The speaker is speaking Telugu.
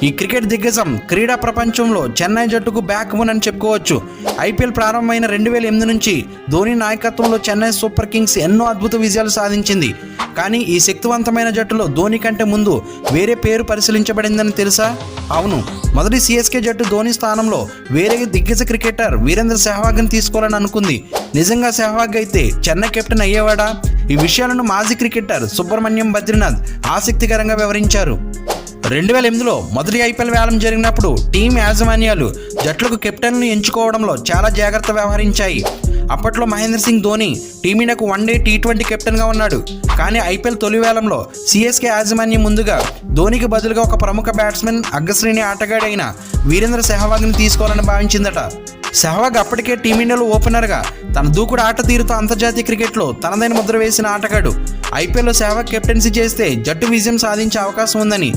ఈ క్రికెట్ దిగ్గజం క్రీడా ప్రపంచంలో చెన్నై జట్టుకు బ్యాక్ బోన్ అని చెప్పుకోవచ్చు. ఐపీఎల్ ప్రారంభమైన 2008 నుంచి ధోని నాయకత్వంలో చెన్నై సూపర్ కింగ్స్ ఎన్నో అద్భుత విజయాలు సాధించింది. కానీ ఈ శక్తివంతమైన జట్టులో ధోని కంటే ముందు వేరే పేరు పరిశీలించబడిందని తెలుసా? అవును, మొదటి సిఎస్కే జట్టు ధోని స్థానంలో వేరే దిగ్గజ క్రికెటర్ వీరేంద్ర సెహ్వాగ్ని తీసుకోవాలని అనుకుంది. నిజంగా సెహ్వాగ్ అయితే చెన్నై కెప్టెన్ అయ్యేవాడా? ఈ విషయాలను మాజీ క్రికెటర్ సుబ్రహ్మణ్యం బద్రీనాథ్ ఆసక్తికరంగా వివరించారు. 2008లో మొదటి ఐపీఎల్ వేలం జరిగినప్పుడు టీం యాజమాన్యాలు జట్లకు కెప్టెన్ను ఎంచుకోవడంలో చాలా జాగ్రత్త వ్యవహరించాయి. అప్పట్లో మహేంద్ర సింగ్ ధోని టీమిండియాకు వన్డే T20 కెప్టెన్గా ఉన్నాడు. కానీ ఐపీఎల్ తొలి వేలంలో సిఎస్కే యాజమాన్యం ముందుగా ధోనికి బదులుగా ఒక ప్రముఖ బ్యాట్స్మెన్ అగ్రశ్రేణి ఆటగాడైన వీరేంద్ర సెహ్వాగ్ని తీసుకోవాలని భావించిందట. సెహ్వాగ్ అప్పటికే టీమిండియాలో ఓపెనర్గా తన దూకుడు ఆట తీరుతో అంతర్జాతీయ క్రికెట్లో తనదైన ముద్ర వేసిన ఆటగాడు. ఐపీఎల్లో సెహ్వాగ్ కెప్టెన్సీ చేస్తే జట్టు విజయం సాధించే అవకాశం ఉందని